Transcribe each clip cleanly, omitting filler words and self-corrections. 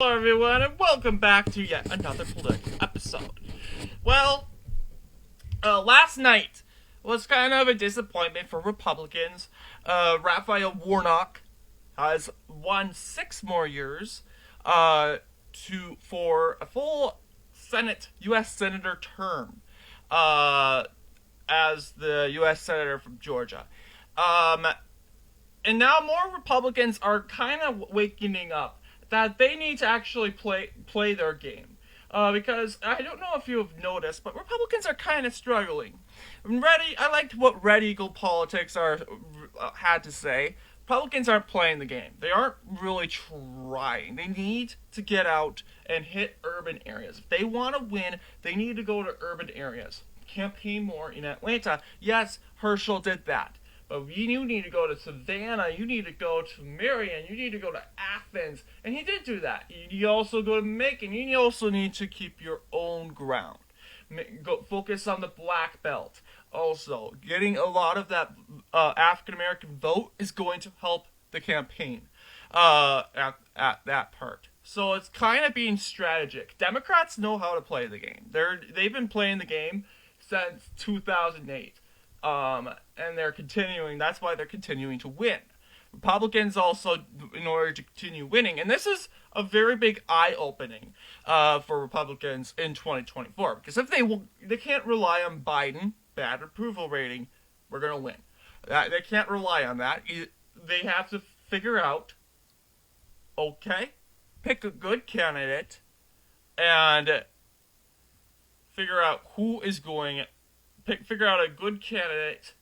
Hello everyone and welcome back to yet another political episode. Well, last night was kind of a disappointment for Republicans. Raphael Warnock has won 6 more years for a full U.S. Senator term as the U.S. Senator from Georgia. And now more Republicans are kind of waking up that they need to actually play their game. Because I don't know if you have noticed, but Republicans are kind of struggling. I liked what Red Eagle Politics had to say. Republicans aren't playing the game. They aren't really trying. They need to get out and hit urban areas. If they want to win, they need to go to urban areas. Campaign more in Atlanta. Yes, Herschel did that. But you need to go to Savannah, you need to go to Marion, you need to go to Athens, and he did do that. You also go to Macon, you also need to keep your own ground. Focus on the black belt. Also, getting a lot of that African-American vote is going to help the campaign at that part. So it's kind of being strategic. Democrats know how to play the game. They've been playing the game since 2008. And they're continuing. That's why they're continuing to win. Republicans also, in order to continue winning, and this is a very big eye-opening for Republicans in 2024, because if they can't rely on Biden, bad approval rating, we're gonna win. They can't rely on that. They have to figure out, okay, pick a good candidate, and figure out who is going. Figure out a good candidate,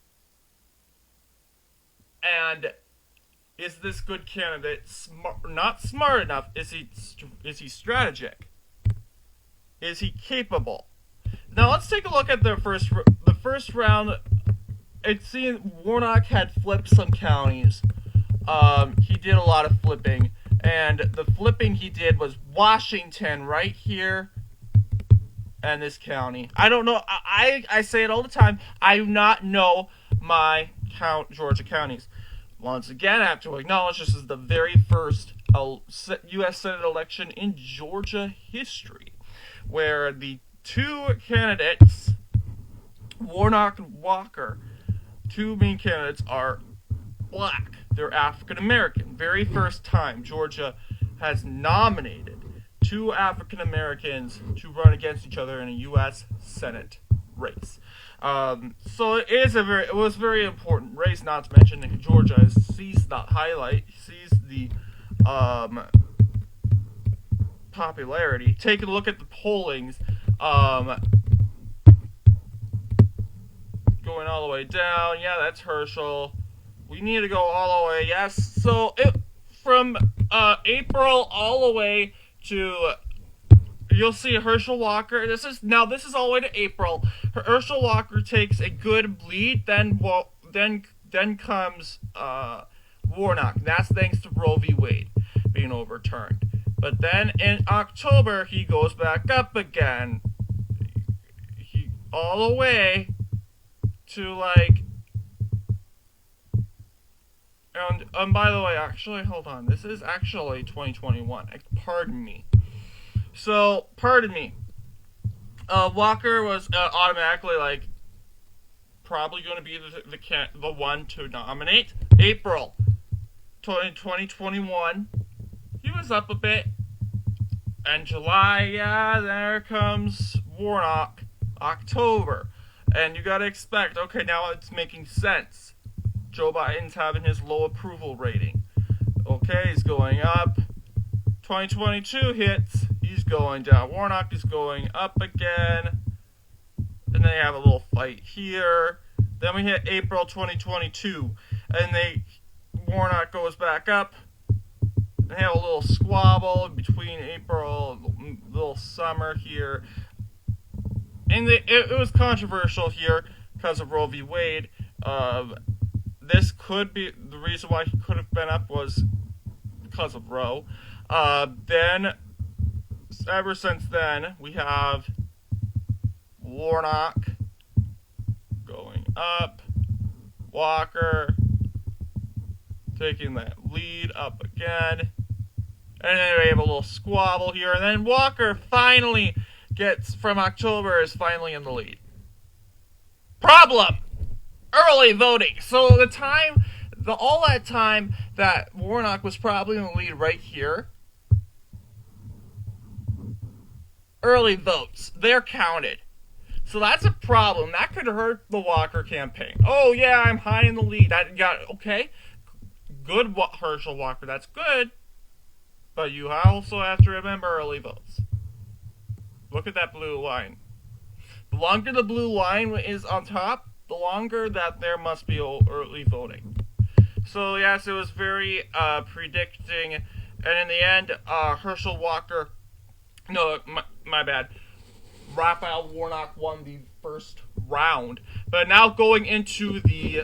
and is this good candidate not smart enough? Is he strategic? Is he capable? Now let's take a look at the first round. It seems Warnock had flipped some counties. He did a lot of flipping, and the flipping he did was Washington right here. And this county. I don't know. I say it all the time. I do not know my Georgia counties. Once again, I have to acknowledge this is the very first U.S. Senate election in Georgia history, where the two candidates, Warnock and Walker, two main candidates are black. They're African American. Very first time Georgia has nominated two African Americans to run against each other in a U.S. Senate race. So it was a very important race. Not to mention that Georgia sees the popularity. Take a look at the pollings. Going all the way down. Yeah, that's Herschel. We need to go all the way. Yes. So from April all the way to, you'll see Herschel Walker. This is all the way to April. Herschel Walker takes a good lead. Then comes Warnock. That's thanks to Roe v. Wade being overturned. But then in October he goes back up again. He all the way to And by the way, actually, hold on. This is actually 2021. Pardon me. So, pardon me. Walker was automatically probably going to be the one to nominate. April 2021, he was up a bit. And July, yeah, there comes Warnock. October, and you gotta expect. Okay, now it's making sense. Joe Biden's having his low approval rating. Okay, he's going up. 2022 hits, he's going down. Warnock is going up again. And they have a little fight here. Then we hit April 2022, and Warnock goes back up. They have a little squabble between April, a little summer here. And it was controversial here because of Roe v. Wade. This could be the reason why he could have been up was because of Roe. Then, ever since then, we have Warnock going up, Walker taking that lead up again. And then we have a little squabble here, and then Walker finally gets, from October, is finally in the lead. Problem! Early voting. So all that time that Warnock was probably in the lead right here, early votes, they're counted. So that's a problem. That could hurt the Walker campaign. Oh yeah, I'm high in the lead. I got okay. Good, Herschel Walker. That's good. But you also have to remember early votes. Look at that blue line. The longer the blue line is on top, the longer that there must be early voting. So yes, it was very predicting, and in the end, Herschel Walker, no, my bad, Raphael Warnock won the first round. But now going into the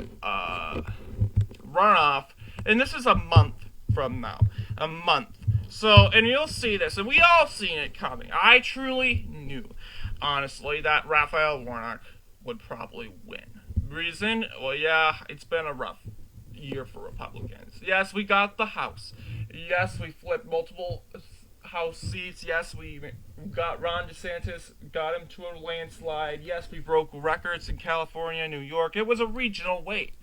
runoff, and this is a month from now, a month. So, and you'll see this, and we all seen it coming. I truly knew, honestly, that Raphael Warnock would probably win. Reason? Well, yeah, it's been a rough year for Republicans. Yes, we got the House. Yes, we flipped multiple House seats. Yes, we got Ron DeSantis, got him to a landslide. Yes, we broke records in California, New York. It was a regional wave.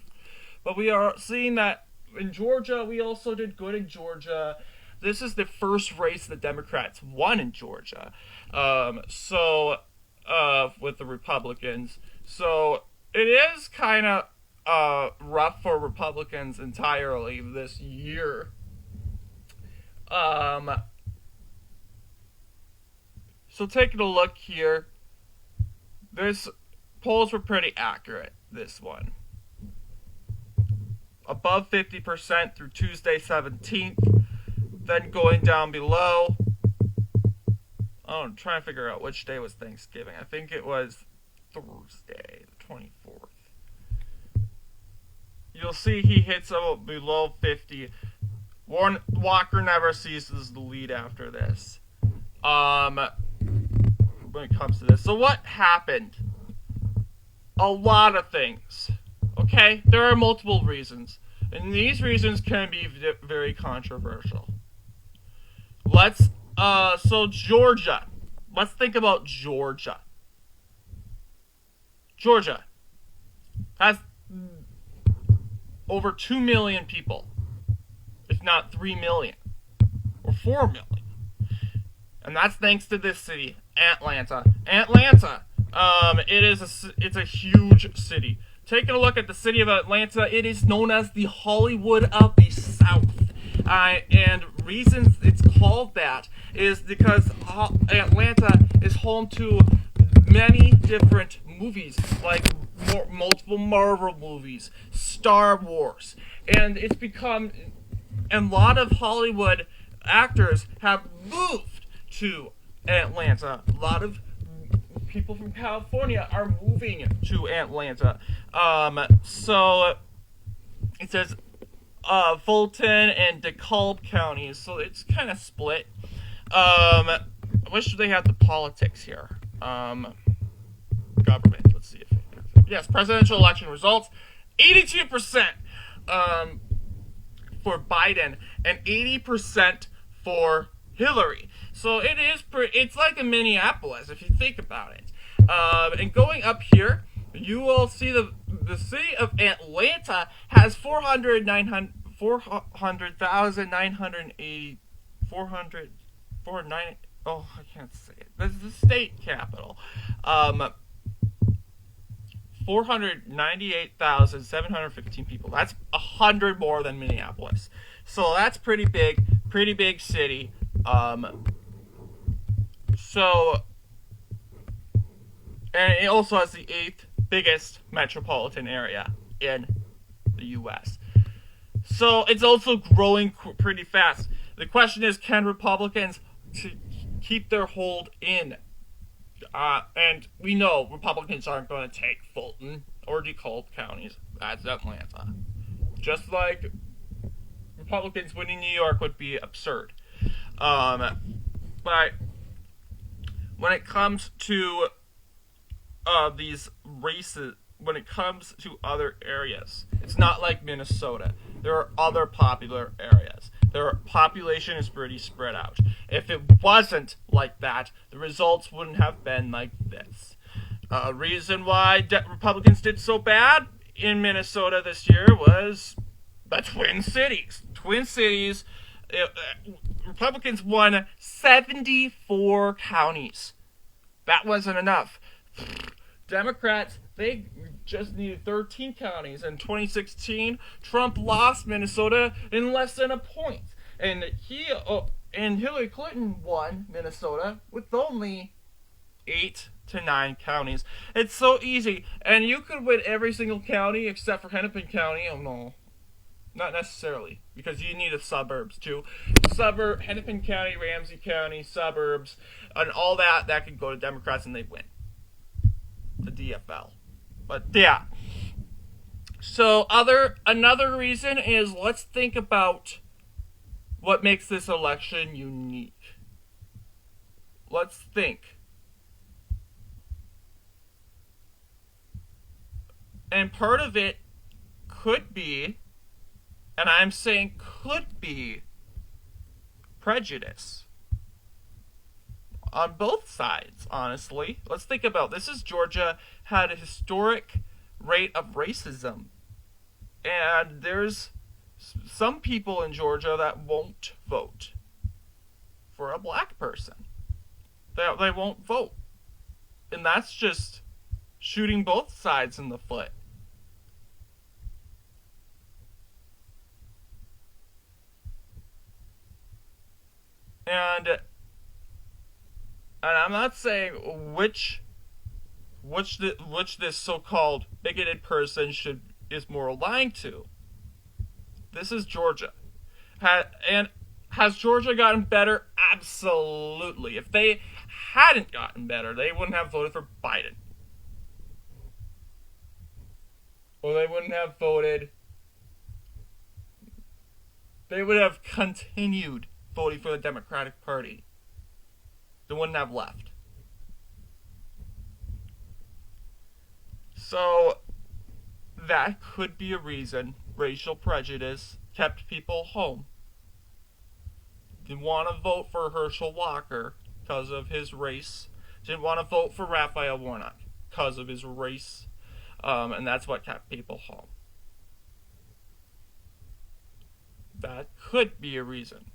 But we are seeing that in Georgia, we also did good in Georgia. This is the first race the Democrats won in Georgia. With the Republicans. So it is kind of rough for Republicans entirely this year. So taking a look here, this polls were pretty accurate, this one. Above 50% through Tuesday 17th. Then going down below, I'm trying to figure out which day was Thanksgiving. I think it was Thursday, the 24th. You'll see he hits below 50. Walker never ceases the lead after this. When it comes to this. So what happened? A lot of things. Okay? There are multiple reasons. And these reasons can be very controversial. So Georgia. Let's think about Georgia. Georgia has over 2 million people, if not 3 million, or 4 million. And that's thanks to this city, Atlanta. It's a huge city. Taking a look at the city of Atlanta, it is known as the Hollywood of the South. And reasons it's called that is because Atlanta is home to many different movies, like multiple Marvel movies, Star Wars, and it's become, and a lot of Hollywood actors have moved to Atlanta. A lot of people from California are moving to Atlanta. So it says Fulton and DeKalb counties, so it's kind of split. I wish they had the politics here. Government. Let's see if yes, presidential election results: 82% for Biden and 80% for Hillary. So it's like a Minneapolis if you think about it. And going up here, you will see the city of Atlanta has 400,980 oh, I can't say it. That's the state capital. 498,715 people. That's 100 more than Minneapolis. So that's pretty big city. And it also has the 8th biggest metropolitan area in the U.S. So it's also growing pretty fast. The question is, can Republicans keep their hold in? And we know Republicans aren't going to take Fulton or DeKalb counties. That's Atlanta. Just like Republicans winning New York would be absurd. But when it comes to these races, when it comes to other areas, it's not like Minnesota. There are other popular areas. Their population is pretty spread out. If it wasn't like that, the results wouldn't have been like this. Reason why Republicans did so bad in Minnesota this year was the Twin Cities. Twin Cities, Republicans won 74 counties. That wasn't enough. Democrats, they just needed 13 counties. In 2016, Trump lost Minnesota in less than a point. And Hillary Clinton won Minnesota with only 8 to 9 counties. It's so easy. And you could win every single county except for Hennepin County. Oh no. Not necessarily, because you need the suburbs too. Hennepin County, Ramsey County, suburbs, and all that could go to Democrats and they win. The DFL. But yeah. So another reason is, let's think about what makes this election unique. Let's think. And part of it could be, and I'm saying could be, prejudice. On both sides, honestly. Let's think about this. Georgia had a historic rate of racism. And there's some people in Georgia that won't vote for a black person. They won't vote. And that's just shooting both sides in the foot. And I'm not saying which this so-called bigoted person is more aligned to. This is Georgia. Has Georgia gotten better? Absolutely. If they hadn't gotten better, they wouldn't have voted for Biden. Or they wouldn't have voted. They would have continued voting for the Democratic Party. They wouldn't have left. So, that could be a reason racial prejudice kept people home. Didn't want to vote for Herschel Walker because of his race. Didn't want to vote for Raphael Warnock because of his race. And that's what kept people home. That could be a reason.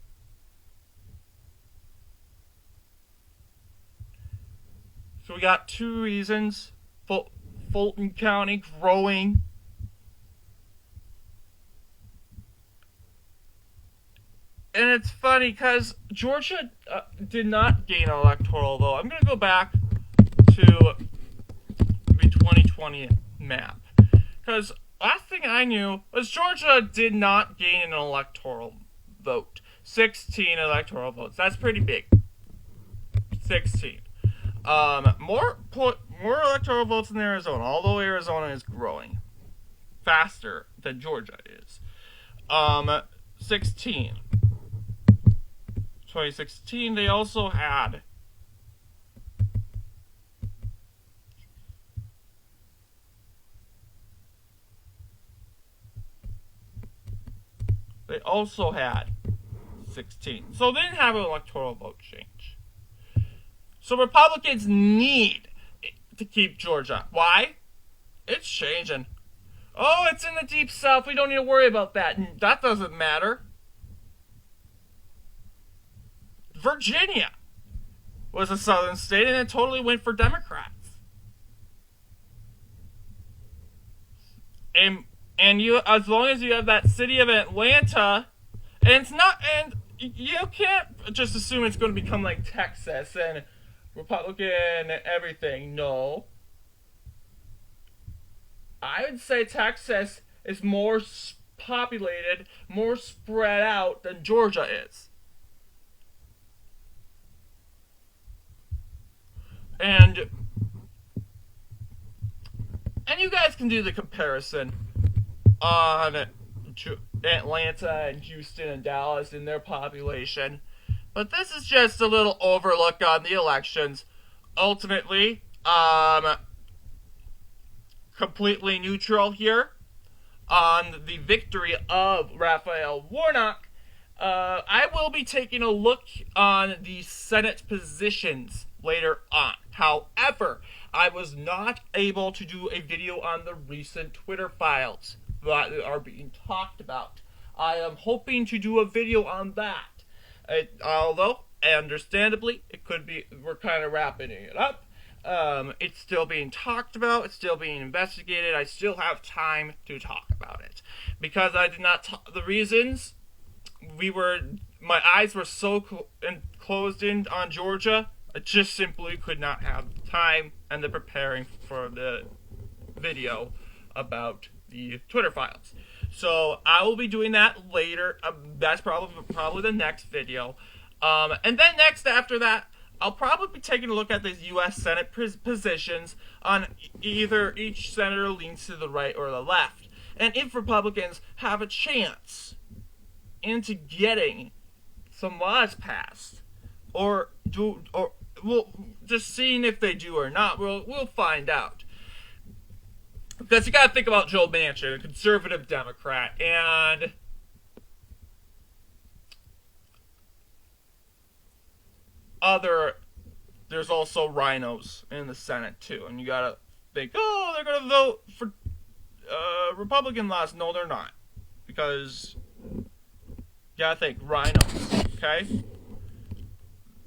So we got 2 reasons. Fulton County growing. And it's funny because Georgia did not gain an electoral vote. I'm going to go back to the 2020 map. Because last thing I knew was Georgia did not gain an electoral vote. 16 electoral votes. That's pretty big. 16. More electoral votes in Arizona, although Arizona is growing faster than Georgia is. 16. 2016, they also had They also had 16. So they didn't have an electoral vote change. So Republicans need to keep Georgia. Why? It's changing. Oh, it's in the deep south. We don't need to worry about that. That doesn't matter. Virginia was a southern state, and it totally went for Democrats. And you, as long as you have that city of Atlanta, and it's not, and you can't just assume it's going to become like Texas and Republican and everything. No. I would say Texas is more populated, more spread out than Georgia is. And you guys can do the comparison on Atlanta and Houston and Dallas and their population. But this is just a little overlook on the elections. Ultimately, completely neutral here on the victory of Raphael Warnock. I will be taking a look on the Senate positions later on. However, I was not able to do a video on the recent Twitter files that are being talked about. I am hoping to do a video on that. Although, understandably, it could be, we're kind of wrapping it up. It's still being talked about. It's still being investigated. I still have time to talk about it. Because I did not the reasons, my eyes were so closed in on Georgia, I just simply could not have the time and the preparing for the video about the Twitter files. So I will be doing that later. That's probably the next video. And then next after that, I'll probably be taking a look at the U.S. Senate positions on either each senator leans to the right or the left. And if Republicans have a chance into getting some laws passed, or we'll just seeing if they do or not, we'll find out. Because you gotta think about Joe Manchin, a conservative Democrat, and there's also rhinos in the Senate too, and you gotta think, oh, they're gonna vote for Republican laws. No, they're not, because you gotta think rhinos. Okay,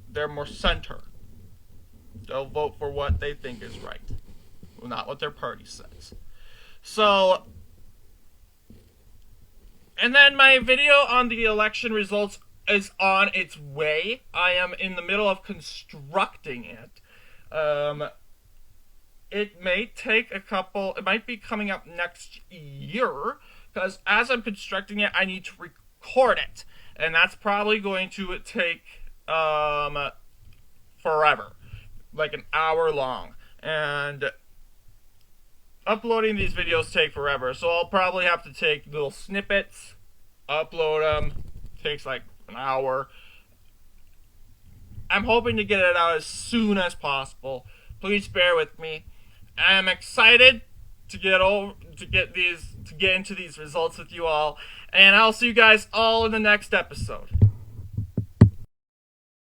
they're more center. They'll vote for what they think is right, not what their party says. So, and then my video on the election results is on its way. I am in the middle of constructing it. It may take it might be coming up next year, because as I'm constructing it, I need to record it. And that's probably going to take forever, like an hour long. And uploading these videos take forever, so I'll probably have to take little snippets, upload them. Takes like an hour. I'm hoping to get it out as soon as possible. Please bear with me. I'm excited to get into these results with you all, and I'll see you guys all in the next episode.